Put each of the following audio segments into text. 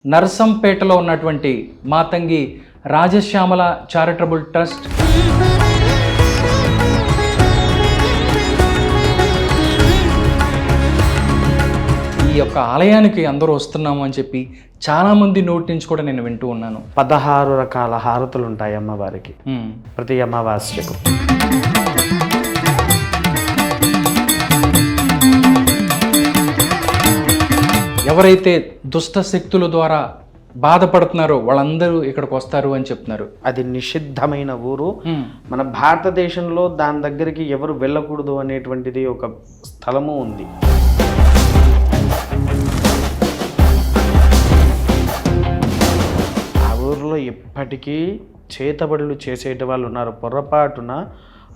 నర్సంపేటలో ఉన్నటువంటి Matangi Rajashyamala charitable trust ఈ యొక్క ఆలయానికి అందరూ వస్తున్నాము అని చెప్పి చాలామంది నోటి నుంచి కూడా నేను వింటూ ఉన్నాను. 16 రకాల హారతులు ఉంటాయి అమ్మవారికి ప్రతి అమావాస్యకు. ఎవరైతే దుష్ట శక్తుల ద్వారా బాధపడుతున్నారో వాళ్ళందరూ ఇక్కడికి వస్తారు అని చెప్తున్నారు. అది నిషిద్ధమైన ఊరు. మన భారతదేశంలో దాని దగ్గరికి ఎవరు వెళ్ళకూడదు అనేటువంటిది ఒక స్థలము ఉంది. ఆ ఊరిలో ఎప్పటికీ చేతబడులు చేసేటి వాళ్ళు ఉన్నారు. పొరపాటున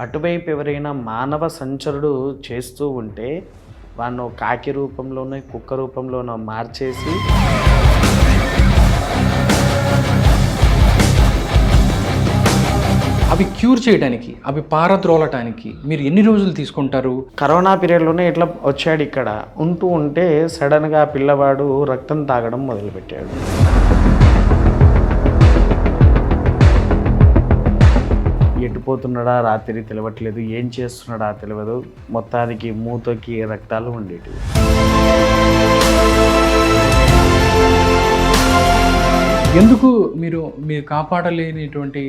అటువైపు ఎవరైనా మానవ సంచరుడు చేస్తూ ఉంటే వాడిని కాకి రూపంలోనో కుక్క రూపంలోనో మార్చేసి అవి క్యూర్ చేయడానికి, అవి పారద్రోలటానికి మీరు ఎన్ని రోజులు తీసుకుంటారు? కరోనా పీరియడ్లోనే ఇట్లా వచ్చాడు. ఇక్కడ ఉంటే సడన్గా పిల్లవాడు రక్తం తాగడం మొదలుపెట్టాడు. ఎటుపోతున్నాడా రాత్రి తెలియట్లేదు, ఏం చేస్తున్నాడా తెలియదు. మొత్తానికి మూతకి రక్తాలు ఉండేటివి. ఎందుకు మీరు కాపాడలేనిటువంటి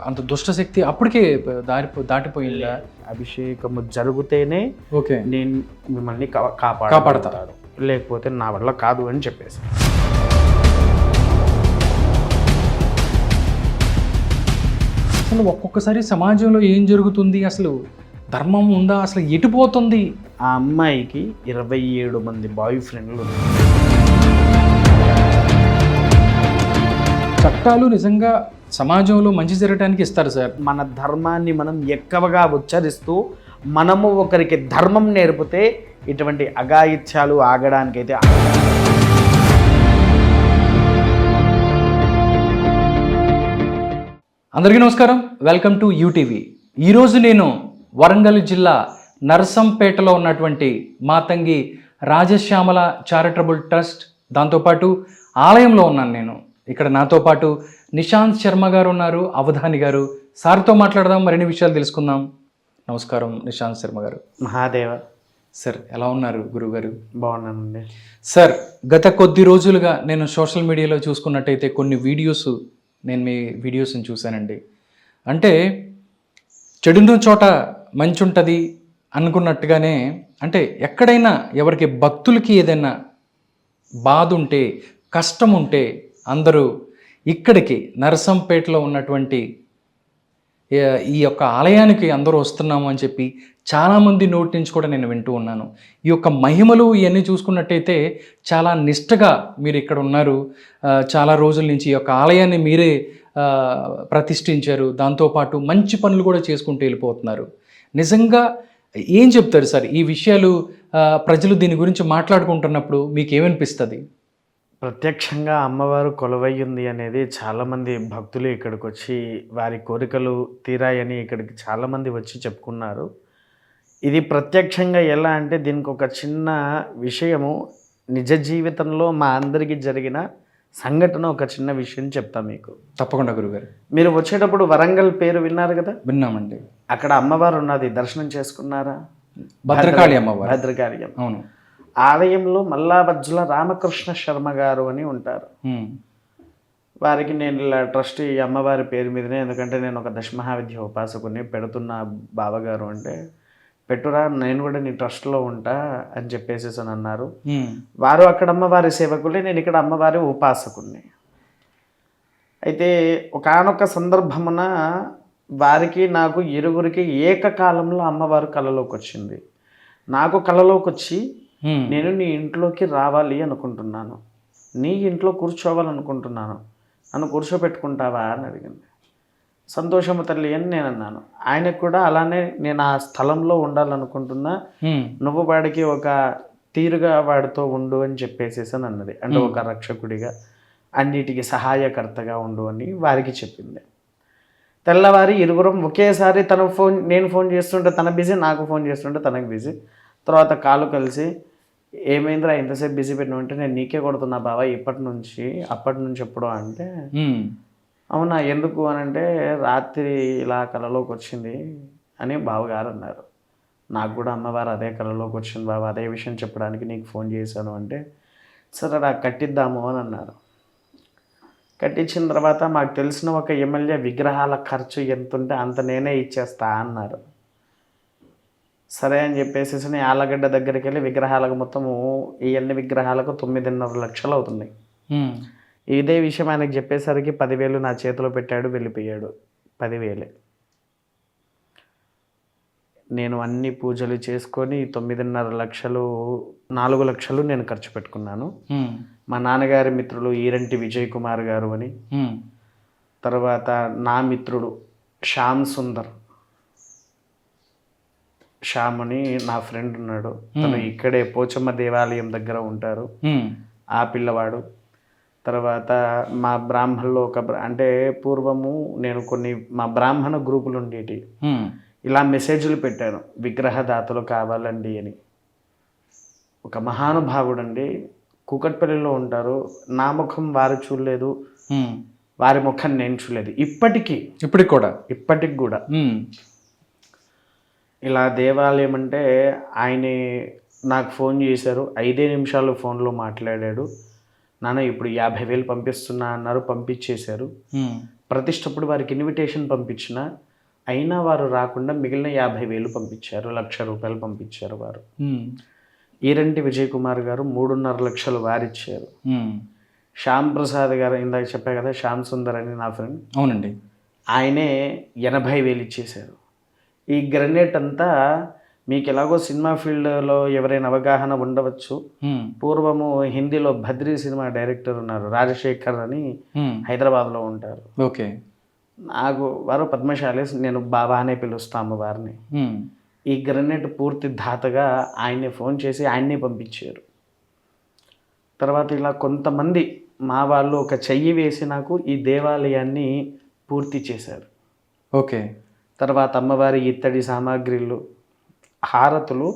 అంత దుష్టశక్తి అప్పటికే దాటిపోయిందా? అభిషేకము జరిగితేనే ఓకే నేను మిమ్మల్ని కాపాడతాడు, లేకపోతే నా వల్ల కాదు అని చెప్పేసి. అసలు ఒక్కొక్కసారి సమాజంలో ఏం జరుగుతుంది, అసలు ధర్మం ఉందా, అసలు ఎటుపోతుంది? ఆ అమ్మాయికి 27 మంది బాయ్ ఫ్రెండ్లు ఉన్నారు. చట్టాలు నిజంగా సమాజంలో మంచి జరగడానికి ఇస్తారు సార్. మన ధర్మాన్ని మనం ఎక్కువగా ఉచ్చరిస్తూ మనము ఒకరికి ధర్మం నేర్పితే ఇటువంటి అఘాయిత్యాలు ఆగడానికైతే. అందరికీ నమస్కారం, వెల్కమ్ టు యూటీవీ. ఈరోజు నేను వరంగల్ జిల్లా నర్సంపేటలో ఉన్నటువంటి మాతంగి రాజశ్యామల చారిటబుల్ ట్రస్ట్ దాంతోపాటు ఆలయంలో ఉన్నాను నేను. ఇక్కడ నాతో పాటు నిశాంత్ శర్మ గారు ఉన్నారు, అవధాని గారు. సార్తో మాట్లాడదాం, మరిన్ని విషయాలు తెలుసుకుందాం. నమస్కారం నిశాంత్ శర్మ గారు. మహాదేవ సార్, ఎలా ఉన్నారు గురుగారు? బాగున్నానండి సార్. గత కొద్ది రోజులుగా నేను సోషల్ మీడియాలో చూసుకున్నట్టయితే కొన్ని నేను మీ వీడియోస్ని చూశానండి. అంటే చెడున్న చోట మంచి ఉంటుంది అనుకున్నట్టుగానే, అంటే ఎక్కడైనా ఎవరికి భక్తులకి ఏదైనా బాధ ఉంటే, కష్టం ఉంటే అందరూ ఇక్కడికి నరసంపేటలో ఉన్నటువంటి ఈ యొక్క ఆలయానికి అందరూ వస్తున్నాము అని చెప్పి చాలామంది నోటి నుంచి కూడా నేను వింటూ ఉన్నాను. ఈ యొక్క మహిమలు ఇవన్నీ చూసుకున్నట్టయితే చాలా నిష్టగా మీరు ఇక్కడ ఉన్నారు. చాలా రోజుల నుంచి ఈ యొక్క ఆలయాన్ని మీరే ప్రతిష్ఠించారు. దాంతోపాటు మంచి పనులు కూడా చేసుకుంటూ వెళ్ళిపోతున్నారు. నిజంగా ఏం చెప్తారు సార్ ఈ విషయాలు? ప్రజలు దీని గురించి మాట్లాడుకుంటున్నప్పుడు మీకు ఏమనిపిస్తుంది? ప్రత్యక్షంగా అమ్మవారు కొలువయ్యింది అనేది చాలామంది భక్తులు ఇక్కడికి వచ్చి వారి కోరికలు తీరాయని ఇక్కడికి చాలామంది వచ్చి చెప్పుకున్నారు. ఇది ప్రత్యక్షంగా ఎలా అంటే, దీనికి ఒక చిన్న విషయము, నిజ జీవితంలో మా అందరికీ జరిగిన సంఘటన, ఒక చిన్న విషయం చెప్తా మీకు. తప్పకుండా గురుగారు. మీరు వచ్చేటప్పుడు వరంగల్ పేరు విన్నారు కదా? విన్నామండి. అక్కడ అమ్మవారు ఉన్నది, దర్శనం చేసుకున్నారా? భద్రకాళి అమ్మవారు. భద్రకాళి. అవును. ఆలయంలో మల్లాబజ్జుల రామకృష్ణ శర్మ గారు అని ఉంటారు. వారికి నేను ఇలా ట్రస్ట్ ఈ అమ్మవారి పేరు మీదనే, ఎందుకంటే నేను ఒక దశమహావిద్య ఉపాసకుని పెడుతున్న బావగారు అంటే, పెట్టురా నేను కూడా నీ ట్రస్ట్లో ఉంటా అని చెప్పేసి అని అన్నారు. వారు అక్కడ అమ్మవారి సేవకులే, నేను ఇక్కడ అమ్మవారి ఉపాసకుని. అయితే ఒకానొక సందర్భమున వారికి నాకు ఇరుగురికి ఏకకాలంలో అమ్మవారు కళలోకి వచ్చింది. నాకు కళలోకి వచ్చి, నేను నీ ఇంట్లోకి రావాలి అనుకుంటున్నాను, నీ ఇంట్లో కూర్చోవాలనుకుంటున్నాను, నన్ను కూర్చోపెట్టుకుంటావా అని అడిగింది. సంతోషము తల్లి అని నేను అన్నాను. ఆయనకు కూడా అలానే, నేను ఆ స్థలంలో ఉండాలనుకుంటున్నా, నువ్వు వాడికి ఒక తీరుగా వాడితో ఉండు అని చెప్పేసి అని అన్నది. అంటే ఒక రక్షకుడిగా, అన్నిటికీ సహాయకర్తగా ఉండు అని వారికి చెప్పింది. తెల్లవారి ఇరుగురం ఒకేసారి నేను ఫోన్ చేస్తుంటే తన బిజీ, నాకు ఫోన్ చేస్తుంటే తనకు బిజీ. తర్వాత కాలు కలిసి ఏమైందిరా ఇంతసేపు బిజీ పెట్టినా అంటే నేను నీకే కొడుతున్నా బావా అప్పటి నుంచి ఎప్పుడో అంటే అవునా ఎందుకు అని అంటే రాత్రి ఇలా కళలోకి వచ్చింది అని బావగారు అన్నారు. నాకు కూడా అమ్మవారు అదే కళలోకి వచ్చింది బావ, అదే విషయం చెప్పడానికి నీకు ఫోన్ చేశాను అంటే సరే నాకు కట్టిద్దాము అని అన్నారు. కట్టించిన తర్వాత మాకు తెలిసిన ఒక ఎమ్మెల్యే విగ్రహాల ఖర్చు ఎంత ఉంటే అంత నేనే ఇచ్చేస్తా అన్నారు. సరే అని చెప్పేసి ఆళ్ళగడ్డ దగ్గరికి వెళ్ళి విగ్రహాలకు మొత్తము ఇవన్నీ విగ్రహాలకు 9.5 లక్షలు అవుతున్నాయి. ఇదే విషయం ఆయనకు చెప్పేసరికి 10,000 నా చేతిలో పెట్టాడు, వెళ్ళిపోయాడు. 10,000 నేను అన్ని పూజలు చేసుకొని 9.5 లక్షలు 4 లక్షలు నేను ఖర్చు పెట్టుకున్నాను. మా నాన్నగారి మిత్రులు ఈరంటి విజయ్ కుమార్ గారు అని, తర్వాత నా మిత్రుడు శ్యామ్ సుందర్, శ్యామ్ అని నా ఫ్రెండ్ ఉన్నాడు, తను ఇక్కడే పోచమ్మ దేవాలయం దగ్గర ఉంటారు. ఆ పిల్లవాడు, తర్వాత మా బ్రాహ్మణులో అంటే పూర్వము నేను కొన్ని మా బ్రాహ్మణ గ్రూపులు ఉండేటి, ఇలా మెసేజ్లు పెట్టాను విగ్రహదాతలు కావాలండి అని. ఒక మహానుభావుడు అండి, కూకట్పల్లిలో ఉంటారు. నా ముఖం వారు చూడలేదు, వారి ముఖం నేను చూడలేదు. ఇప్పటికి కూడా ఇలా దేవాలయం అంటే ఆయనే నాకు ఫోన్ చేశారు. 5 నిమిషాలు ఫోన్లో మాట్లాడాడు. నాన్న ఇప్పుడు 50,000 పంపిస్తున్నా అన్నారు, పంపించేశారు. ప్రతిష్టప్పుడు వారికి ఇన్విటేషన్ పంపించిన అయినా వారు రాకుండా మిగిలిన 50,000 పంపించారు, 1,00,000 రూపాయలు పంపించారు వారు. ఈరంటి విజయ్ కుమార్ గారు 3.5 లక్షలు వారిచ్చారు. శ్యామ్ ప్రసాద్ గారు ఇందాక చెప్పా కదా, శ్యామ్ సుందర్ అని నా ఫ్రెండ్, అవునండి, ఆయనే 80,000 ఇచ్చేశారు. ఈ గ్రెనేట్ అంతా మీకు ఎలాగో సినిమా ఫీల్డ్లో ఎవరైనా అవగాహన ఉండవచ్చు. పూర్వము హిందీలో బద్రీ సినిమా డైరెక్టర్ ఉన్నారు, రాజశేఖర్ అని, హైదరాబాద్లో ఉంటారు. ఓకే, నాకు వారు పద్మశాలి, నేను బాబా అనే పిలుస్తాము వారిని. ఈ గ్రెనేట్ పూర్తి దాతగా ఆయన్ని ఫోన్ చేసి ఆయన్నే పంపించారు. తర్వాత ఇలా కొంతమంది మా వాళ్ళు ఒక చెయ్యి వేసి నాకు ఈ దేవాలయాన్ని పూర్తి చేశారు. ఓకే, తర్వాత అమ్మవారి ఇత్తడి సామాగ్రిలు, హారతులు,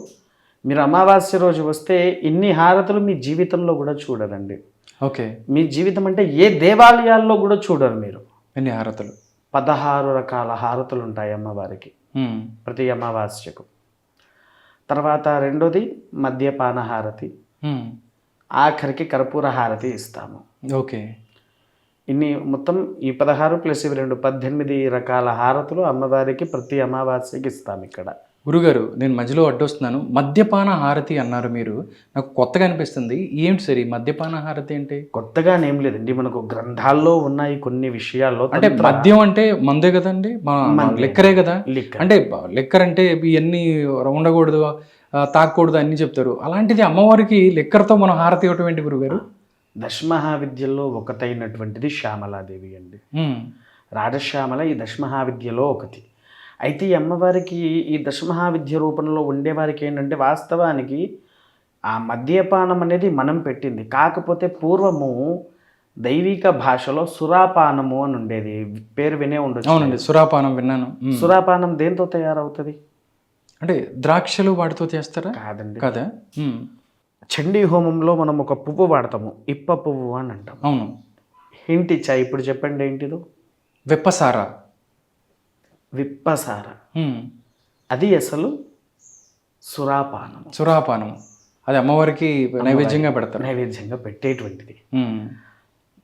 మీరు అమావాస్య రోజు వస్తే ఇన్ని హారతులు మీ జీవితంలో కూడా చూడరండి. ఓకే, మీ జీవితం అంటే ఏ దేవాలయాల్లో కూడా చూడరు మీరు. ఎన్ని హారతులు? 16 రకాల హారతులు ఉంటాయి అమ్మవారికి ప్రతి అమావాస్యకు. తర్వాత రెండోది మద్యపాన హారతి, ఆఖరికి కర్పూర హారతి ఇస్తాము. ఓకే, ఇన్ని మొత్తం ఈ 16 ప్లస్ ఇవి 2 18 రకాల హారతులు అమ్మవారికి ప్రతి అమావాస్యకి ఇస్తాం ఇక్కడ. గురుగారు, నేను మధ్యలో అడ్డొస్తున్నాను. మద్యపాన హారతి అన్నారు మీరు, నాకు కొత్తగా అనిపిస్తుంది. ఏంటి సార్ ఈ మద్యపాన హారతి అంటే? కొత్తగానేం లేదండి, మనకు గ్రంథాల్లో ఉన్నాయి కొన్ని విషయాల్లో. అంటే మద్యం అంటే మందే కదండి, లెక్కరే కదా. అంటే లెక్కర్ అంటే ఇవన్నీ ఉండకూడదు, తాగకూడదు అన్ని చెప్తారు. అలాంటిది అమ్మవారికి లెక్కర్తో మనం హారతి ఇవ్వటం ఏంటి గురుగారు? దశమహావిద్యల్లో ఒకటైనటువంటిది శ్యామలాదేవి అండి. రాజశ్యామల ఈ దశమహావిద్యలో ఒకటి. అయితే ఈ అమ్మవారికి ఈ దశమహావిద్య రూపంలో ఉండేవారికి ఏంటంటే వాస్తవానికి ఆ మద్యపానం అనేది మనం పెట్టింది. కాకపోతే పూర్వము దైవిక భాషలో సురాపానము అని ఉండేది, పేరు వినే ఉండొచ్చు. అవునండి, సురాపానం విన్నాను. సురాపానం దేంతో తయారవుతుంది అంటే ద్రాక్షలు వాటితో చేస్తారా? కాదండి, కదా. చండీ హోమంలో మనం ఒక పువ్వు వాడతాము, ఇప్ప పువ్వు అని అంటాం. అవును, హింట్ ఇచ్చా, ఇప్పుడు చెప్పండి ఏంటిదో. విప్పసారా. విప్పసార, అది అసలు సురాపానం. అది అమ్మవారికి నైవేద్యంగా పెడతారు, నైవేద్యంగా పెట్టేటువంటిది.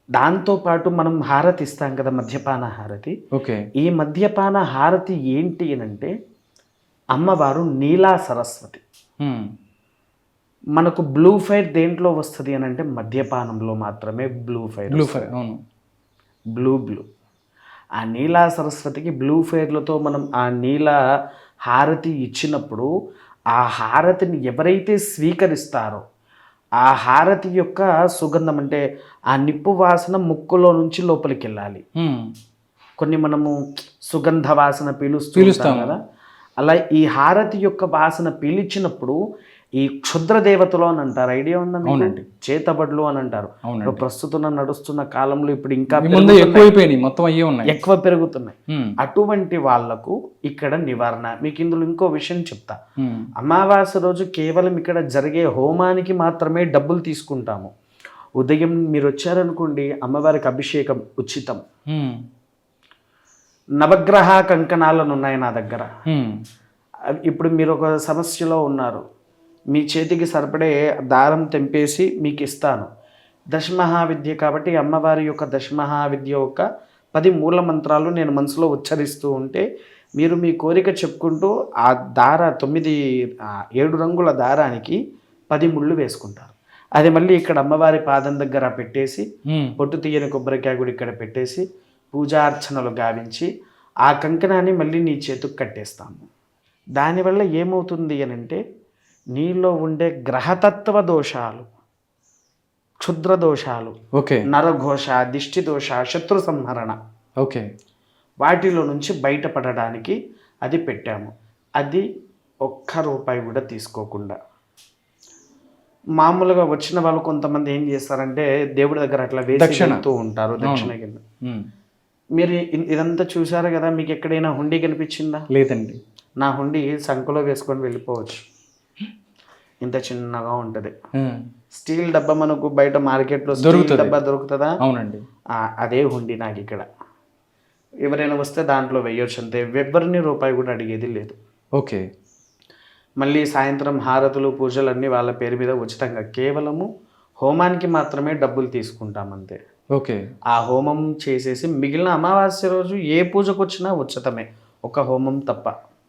దాంతోపాటు మనం హారతి ఇస్తాం కదా, మద్యపాన హారతి. ఓకే, ఈ మద్యపాన హారతి ఏంటి అని అంటే అమ్మవారు నీలా సరస్వతి. మనకు బ్లూ ఫైర్ దేంట్లో వస్తుంది అని అంటే మద్యపానంలో మాత్రమే బ్లూ ఫైర్. అవును, బ్లూ ఆ నీలా సరస్వతికి బ్లూ ఫైర్లతో మనం ఆ నీలా హారతి ఇచ్చినప్పుడు ఆ హారతిని ఎవరైతే స్వీకరిస్తారో ఆ హారతి యొక్క సుగంధం అంటే ఆ నిప్పు వాసన ముక్కులో నుంచి లోపలికి వెళ్ళాలి. కొన్ని మనము సుగంధ వాసన పీలుస్తాం కదా, అలా ఈ హారతి యొక్క వాసన పీల్చినప్పుడు ఈ క్షుద్ర దేవతలు అని అంటారు, ఐడియా ఉందా మీకు? అవునండి. చేతబడులు అని అంటారు. అవునండి. ప్రస్తుతం నడుస్తున్న కాలంలో ఇప్పుడు ఇంకా ఈ ముందు ఎక్కువైపోయినాయి, మొత్తం అయ్యే ఉన్నాయి. ఎక్కువ పెరుగుతున్నాయి. ఉమ్, అటువంటి వాళ్లకు ఇక్కడ నివారణ. మీకు ఇందులో ఇంకో విషయం చెప్తా. ఉమ్, అమావాస్య రోజు కేవలం ఇక్కడ జరిగే హోమానికి మాత్రమే డబ్బులు తీసుకుంటాము. ఉదయం మీరు వచ్చారనుకోండి, అమ్మవారికి అభిషేకం ఉచితం. ఉమ్, నవగ్రహ కంకణాలను ఉన్నాయి నా దగ్గర. ఉమ్, ఇప్పుడు మీరు ఒక సమస్యలో ఉన్నారు, మీ చేతికి సరిపడే దారం తెంపేసి మీకు ఇస్తాను. దశమహావిద్య కాబట్టి అమ్మవారి యొక్క దశమహావిద్య యొక్క 10 మూల మంత్రాలు నేను మనసులో ఉచ్చరిస్తూ ఉంటే మీరు మీ కోరిక చెప్పుకుంటూ ఆ 7 రంగుల దారానికి 10 ముళ్ళు వేసుకుంటారు. అది మళ్ళీ ఇక్కడ అమ్మవారి పాదం దగ్గర పెట్టేసి, ఉమ్, పొట్టు తీయని కొబ్బరికాయ కూడా ఇక్కడ పెట్టేసి, పూజార్చనలు గావించి ఆ కంకణాన్ని మళ్ళీ నీ చేతుకు కట్టేస్తాము. దానివల్ల ఏమవుతుంది అని అంటే, నీలో ఉండే గ్రహతత్వ దోషాలు, క్షుద్ర దోషాలు, ఓకే, నరఘోష, దిష్టి దోష, శత్రు సంహరణ, ఓకే, వాటిలో నుంచి బయటపడడానికి అది పెట్టాము. అది ₹1 కూడా తీసుకోకుండా. మామూలుగా వచ్చిన వాళ్ళు కొంతమంది ఏం చేస్తారంటే దేవుడి దగ్గర అట్లా వేసి వెళ్తూ ఉంటారు దక్షిణ కింద. ఉమ్, మీరు ఇదంతా చూసారు కదా, మీకు ఎక్కడైనా హుండీ కనిపించిందా? లేదండి. నా హుండీ సంఖలో వేసుకొని వెళ్ళిపోవచ్చు. ఇంత చిన్నగా ఉంటుంది. ఉమ్, స్టీల్ డబ్బా మనకు బయట మార్కెట్లో స్టీల్ డబ్బా దొరుకుతుందా? అవునండి. అదే హుండీ నాకు ఇక్కడ. ఎవరైనా వస్తే దాంట్లో వేయొచ్చు అంతే. ఎవరిని ₹1 కూడా అడిగేది లేదు. ఓకే. మళ్ళీ సాయంత్రం హారతులు పూజలు అన్నీ వాళ్ళ పేరు మీద ఉచితంగా, కేవలము హోమానికి మాత్రమే డబ్బులు తీసుకుంటాం అంతే. ఓకే. ఆ హోమం చేసేసి మిగిలిన అమావాస్య రోజు ఏ పూజకు వచ్చినా ఉచితమే, ఒక హోమం తప్ప.